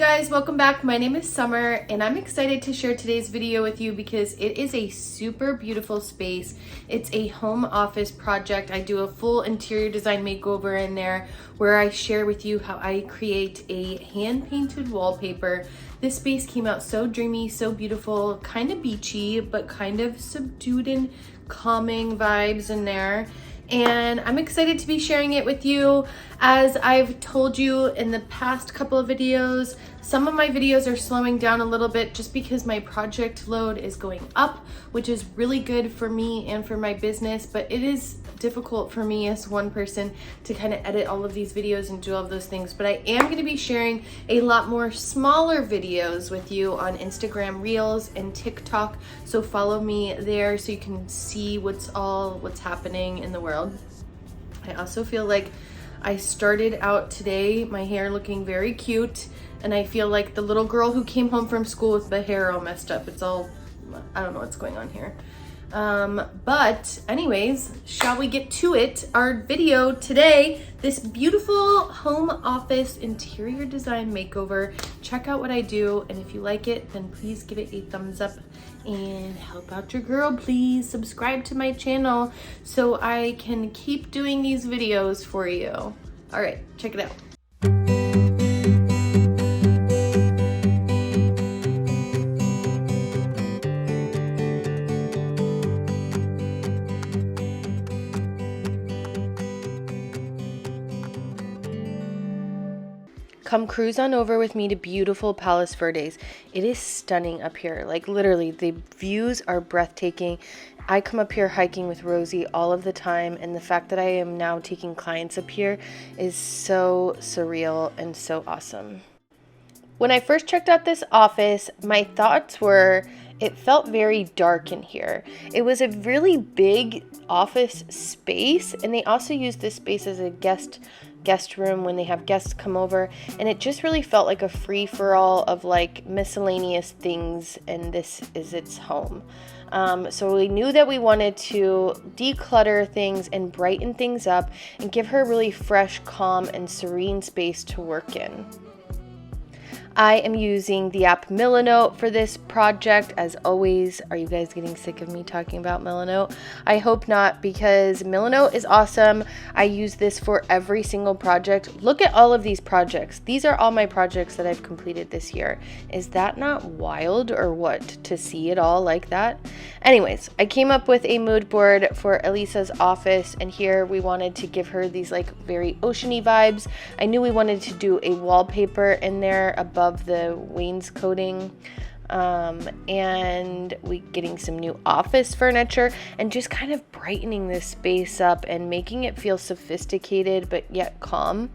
guys, welcome back. My name is Summer and I'm excited to share today's video with you because it is a super beautiful space. It's a home office project. I do a full interior design makeover in there where I share with you how I create a hand-painted wallpaper. This space came out so dreamy, so beautiful, kind of beachy, but kind of subdued and calming vibes in there. And I'm excited to be sharing it with you. As I've told you in the past couple of videos, some of my videos are slowing down a little bit just because my project load is going up, which is really good for me and for my business, but it is difficult for me as one person to kind of edit all of these videos and do all of those things. But I am going to be sharing a lot more smaller videos with you on Instagram Reels and TikTok, so follow me there so you can see what's happening in the world. I also feel like I started out today, my hair looking very cute, and I feel like the little girl who came home from school with the hair all messed up. It's all, I don't know what's going on here. But anyways, shall we get to it? Our video today, this beautiful home office interior design makeover. Check out what I do, and if you like it, then please give it a thumbs up and help out your girl. Please subscribe to my channel so I can keep doing these videos for you. All right, check it out. Come cruise on over with me to beautiful Palos Verdes. It is stunning up here. Like literally, the views are breathtaking. I come up here hiking with Rosie all of the time, and the fact that I am now taking clients up here is so surreal and so awesome. When I first checked out this office, my thoughts were, it felt very dark in here. It was a really big office space, and they also use this space as a guest room when they have guests come over, and it just really felt like a free-for-all of like miscellaneous things, and this is its home. So we knew that we wanted to declutter things and brighten things up and give her a really fresh, calm, and serene space to work in. I am using the app Milanote for this project. As always, are you guys getting sick of me talking about Milanote? I hope not, because Milanote is awesome. I use this for every single project. Look at all of these projects. These are all my projects that I've completed this year. Is that not wild or what, to see it all like that? Anyways, I came up with a mood board for Elisa's office, and here we wanted to give her these like very oceany vibes. I knew we wanted to do a wallpaper in there above the wainscoting, and we getting some new office furniture and just kind of brightening this space up and making it feel sophisticated but yet calm.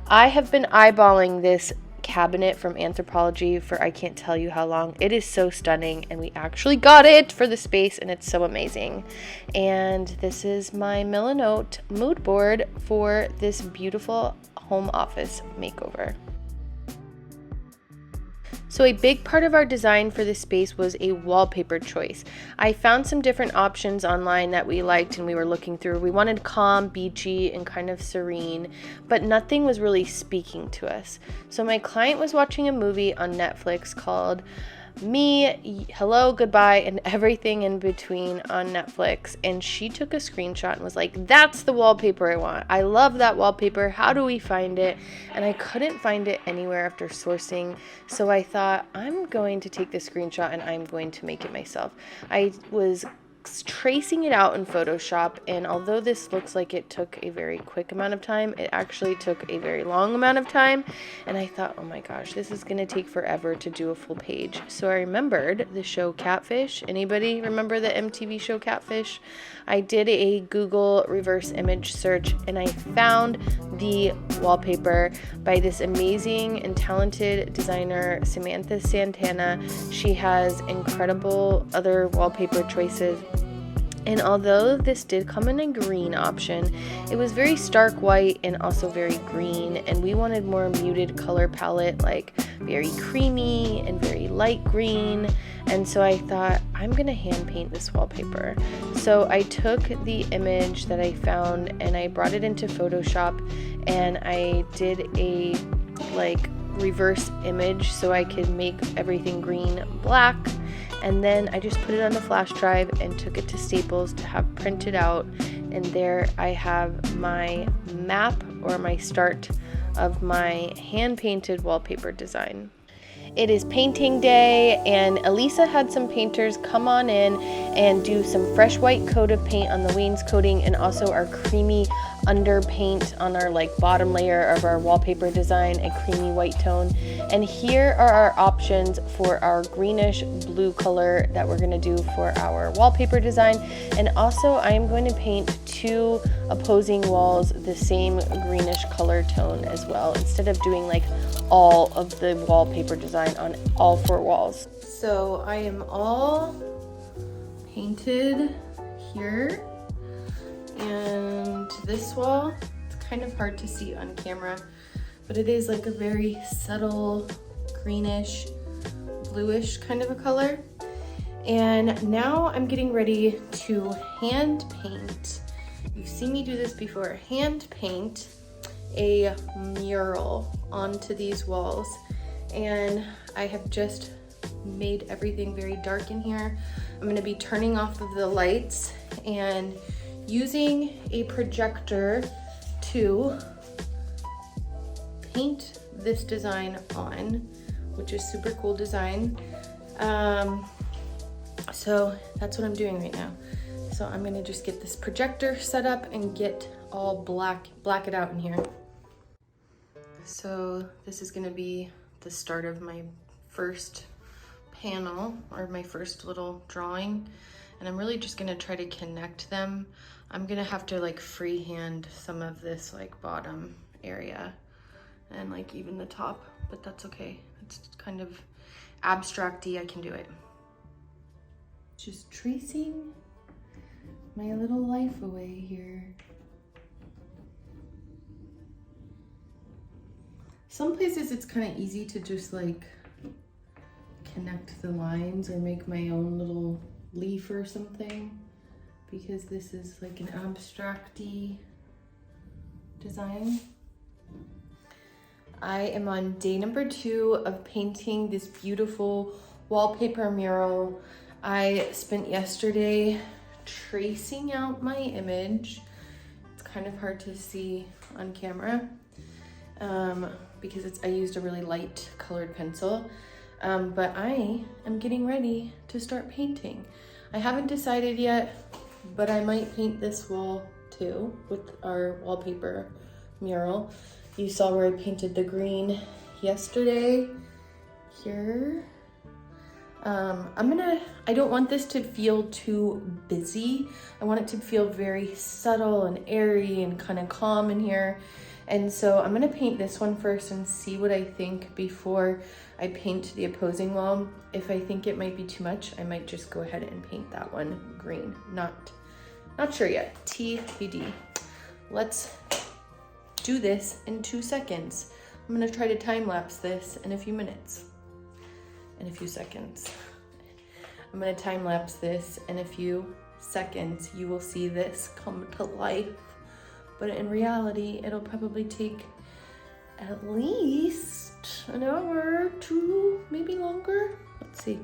I have been eyeballing this cabinet from Anthropologie for I can't tell you how long. It is so stunning, and we actually got it for the space, and it's so amazing. And this is my Milanote mood board for this beautiful home office makeover. So a big part of our design for this space was a wallpaper choice. I found some different options online that we liked and we were looking through. We wanted calm, beachy, and kind of serene, but nothing was really speaking to us. So my client was watching a movie on Netflix called Me, Hello, Goodbye, and Everything in Between on Netflix, and she took a screenshot and was like, that's the wallpaper I want. I love that wallpaper. How do we find it? And I couldn't find it anywhere after sourcing, so I thought, I'm going to take the screenshot and I'm going to make it myself. I was tracing it out in Photoshop, and although this looks like it took a very quick amount of time, it actually took a very long amount of time, and I thought, oh my gosh, this is gonna take forever to do a full page. So I remembered the show Catfish. Anybody remember the MTV show Catfish? I did a Google reverse image search, and I found the wallpaper by this amazing and talented designer, Samantha Santana. She has incredible other wallpaper choices. And although this did come in a green option, it was very stark white and also very green, and we wanted more muted color palette, like very creamy and very light green. And so I thought, I'm gonna hand paint this wallpaper. So I took the image that I found and I brought it into Photoshop, and I did a like reverse image so I could make everything green black. And then I just put it on the flash drive and took it to Staples to have printed out. And there I have my map, or my start of my hand-painted wallpaper design. It is painting day, and Elisa had some painters come on in and do some fresh white coat of paint on the wainscoting, and also our creamy underpaint on our bottom layer of our wallpaper design, a creamy white tone. And here are our options for our greenish blue color that we're going to do for our wallpaper design. And also I am going to paint 2 opposing walls the same greenish color tone as well, instead of doing all of the wallpaper design on all 4 walls. So I am all painted here, and this wall, it's kind of hard to see on camera, but it is a very subtle greenish, bluish kind of a color. And now I'm getting ready to hand paint. You've seen me do this before. Hand paint a mural onto these walls, and I have just made everything very dark in here. I'm going to be turning off of the lights and using a projector to paint this design on, which is super cool design. So that's what I'm doing right now. So I'm going to just get this projector set up and get all black it out in here. So this is going to be the start of my first panel, or my first little drawing, and I'm really just going to try to connect them. I'm going to have to freehand some of this bottom area and even the top, but that's okay. It's kind of abstract-y. I can do it. Just tracing my little life away here. Some places it's kind of easy to just connect the lines or make my own little leaf or something, because this is an abstract-y design. I am on day number 2 of painting this beautiful wallpaper mural. I spent yesterday tracing out my image. It's kind of hard to see on camera because I used a really light colored pencil, but I am getting ready to start painting. I haven't decided yet, but I might paint this wall too with our wallpaper mural. You saw where I painted the green yesterday here. I don't want this to feel too busy. I want it to feel very subtle and airy and kind of calm in here. And so I'm gonna paint this one first and see what I think before I paint the opposing wall. If I think it might be too much, I might just go ahead and paint that one green. Not sure yet, TBD. Let's do this in 2 seconds. I'm gonna try to time lapse this in a few minutes. In a few seconds. I'm gonna time lapse this in a few seconds. You will see this come to life, but in reality, it'll probably take at least an hour or 2, maybe longer. Let's see.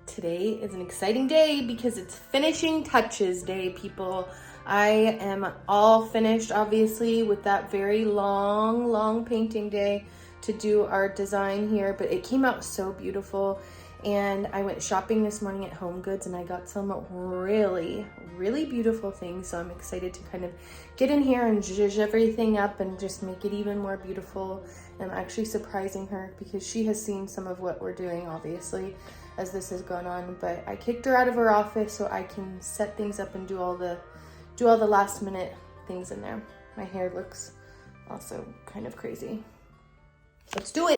Today is an exciting day because it's finishing touches day, people. I am all finished, obviously, with that very long painting day to do our design here, but it came out so beautiful. And I went shopping this morning at Home Goods and I got some really beautiful things. So I'm excited to kind of get in here and zhuzh everything up and just make it even more beautiful. And I'm actually surprising her because she has seen some of what we're doing, obviously, as this has gone on. But I kicked her out of her office so I can set things up and do all the last minute things in there. My hair looks also kind of crazy. Let's do it.